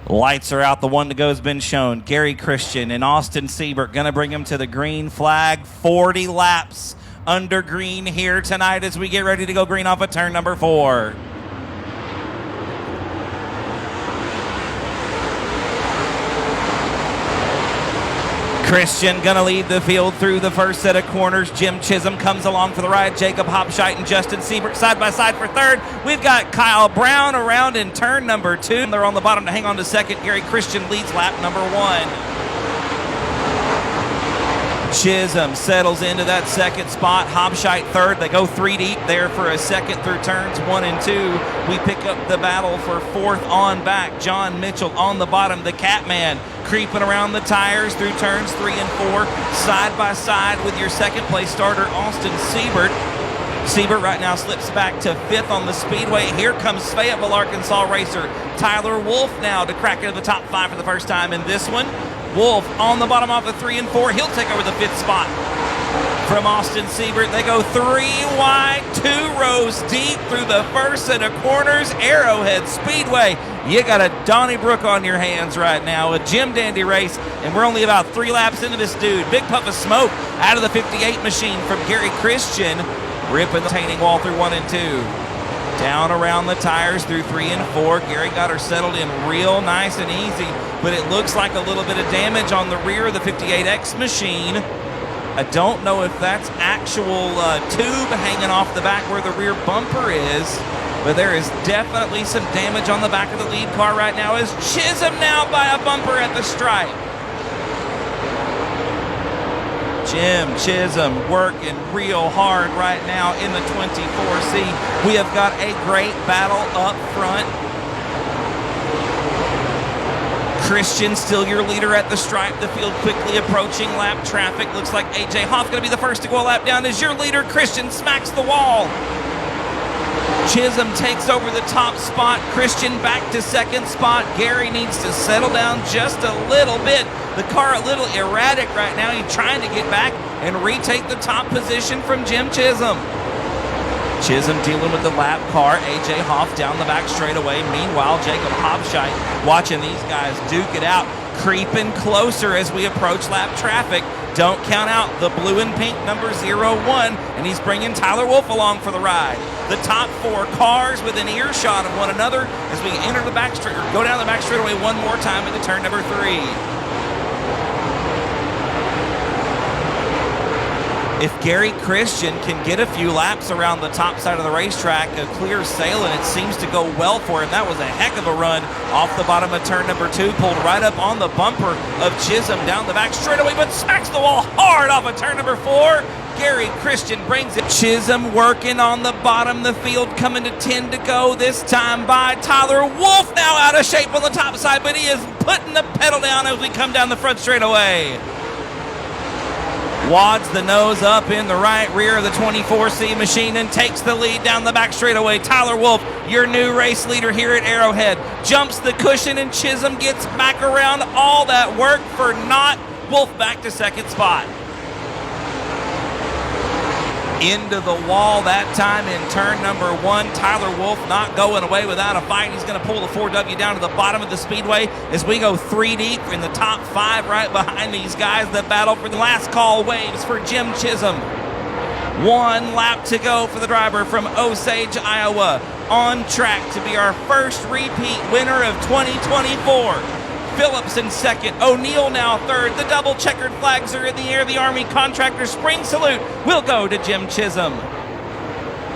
Lights are out. The one to go has been shown. Gary Christian and Austin Siebert going to bring him to the green flag. 40 laps under green here tonight as we get ready to go green off of turn number 4. Christian going to lead the field through the first set of corners. Jim Chisum comes along for the ride. Jacob Hopscheit and Justin Siebert side by side for third. We've got Kyle Brown around in turn number 2. They're on the bottom to hang on to second. Gary Christian leads lap number 1. Chisum settles into that second spot. Hopscheit third. They go 3 deep there for a second through turns 1 and 2. We pick up the battle for 4th on back. John Mitchell on the bottom. The Catman creeping around the tires through turns 3 and 4. Side by side with your second place starter, Austin Siebert. Siebert right now slips back to 5th on the speedway. Here comes Fayetteville, Arkansas racer Tyler Wolf now to crack into the top 5 for the first time in this one. Wolf on the bottom off of 3 and 4. He'll take over the 5th spot from Austin Siebert. They go 3 wide, 2 rows deep through the first set of corners. Arrowhead Speedway. You got a Donnybrook on your hands right now. A Jim Dandy race, and we're only about 3 laps into this dude. Big puff of smoke out of the 58 machine from Gary Christian. Ripping the retaining wall through 1 and 2. Down around the tires through 3 and 4. Gary got her settled in real nice and easy, but it looks like a little bit of damage on the rear of the 58X machine. I don't know if that's actual tube hanging off the back where the rear bumper is, but there is definitely some damage on the back of the lead car right now as Chisum now by a bumper at the stripe. Jim Chisum working real hard right now in the 24C. We have got a great battle up front. Christian still your leader at the stripe. The field quickly approaching lap traffic. Looks like AJ Hoff going to be the first to go a lap down as your leader. Christian smacks the wall. Chisum takes over the top spot. Christian back to second spot. Gary needs to settle down just a little bit. The car a little erratic right now. He's trying to get back and retake the top position from Jim Chisum. Chisum dealing with the lap car. AJ Hoff down the back straightaway. Meanwhile, Jacob Hopscheit watching these guys duke it out. Creeping closer as we approach lap traffic. Don't count out the blue and pink number 01, and he's bringing Tyler Wolf along for the ride. The top 4 cars within earshot of one another as we enter the back straight, or go down the back straightaway one more time into turn number 3. If Gary Christian can get a few laps around the top side of the racetrack, a clear sail, and it seems to go well for him. That was a heck of a run off the bottom of turn number 2, pulled right up on the bumper of Chisum down the back straightaway, but smacks the wall hard off of turn number 4. Gary Christian brings it. Chisum working on the bottom, the field coming to 10 to go, this time by Tyler Wolf, now out of shape on the top side, but he is putting the pedal down as we come down the front straightaway. Wads the nose up in the right rear of the 24C machine and takes the lead down the back straightaway. Tyler Wolf, your new race leader here at Arrowhead, jumps the cushion and Chisum gets back around. All that work for naught. Wolf back to second spot. Into the wall that time in turn number 1. Tyler Wolf not going away without a fight. He's going to pull the 4W down to the bottom of the speedway as we go 3 deep in the top 5 right behind these guys. The battle for the last call waves for Jim Chisum. 1 lap to go for the driver from Osage, Iowa. On track to be our first repeat winner of 2024. Phillips in second, O'Neill now third. The double checkered flags are in the air. The Army Contractors spring salute will go to Jim Chisum.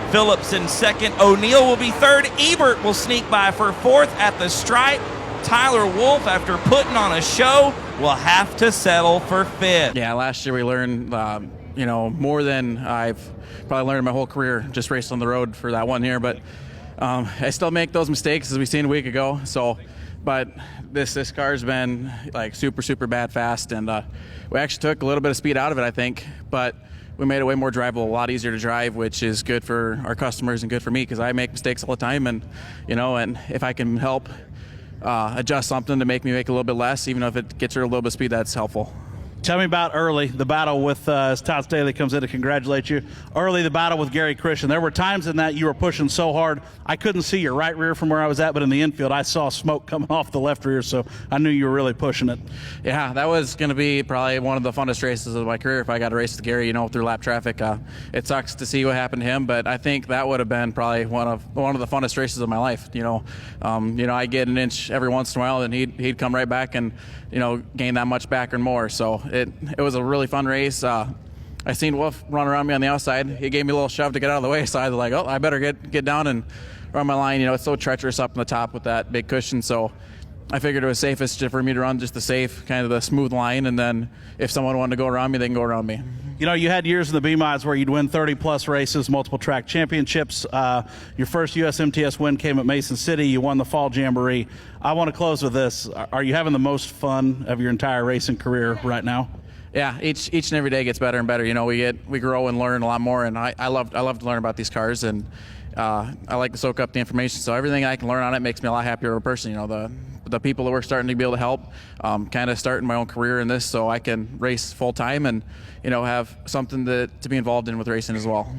Phillips in second, O'Neill will be third. Ebert will sneak by for 4th at the stripe. Tyler Wolf, after putting on a show, will have to settle for 5th. Yeah, last year we learned, more than I've probably learned my whole career just racing on the road for that one year. But I still make those mistakes as we seen a week ago. But this car's been like super bad fast, and we actually took a little bit of speed out of it, I think, but we made it way more drivable, a lot easier to drive, which is good for our customers and good for me because I make mistakes all the time, and and if I can help adjust something to make me make a little bit less, even if it gets her a little bit of speed, that's helpful. Tell me about early, the battle with, as Todd Staley comes in to congratulate you, early the battle with Gary Christian. There were times in that you were pushing so hard, I couldn't see your right rear from where I was at, but in the infield, I saw smoke coming off the left rear, so I knew you were really pushing it. Yeah, that was going to be probably one of the funnest races of my career if I got to race with Gary, you know, through lap traffic. It sucks to see what happened to him, but I think that would have been probably one of the funnest races of my life. You know, I get an inch every once in a while, and he'd come right back and, you know, gain that much back and more. So it was a really fun race. I seen Wolf run around me on the outside. He gave me a little shove to get out of the way, so I was like, oh, I better get down and run my line. You know, it's so treacherous up on the top with that big cushion, so I figured it was safest for me to run just the safe, kind of the smooth line, and then if someone wanted to go around me, they can go around me. You know, you had years in the B-Mods where you'd win 30-plus races, multiple track championships. Your first USMTS win came at Mason City. You won the Fall Jamboree. I want to close with this. Are you having the most fun of your entire racing career right now? Yeah, each and every day gets better and better. You know, we grow and learn a lot more, and I love to learn about these cars, and I like to soak up the information. So everything I can learn on it makes me a lot happier of a person. You know, the people that we're starting to be able to help, kind of starting my own career in this, so I can race full time and, you know, have something to be involved in with racing as well.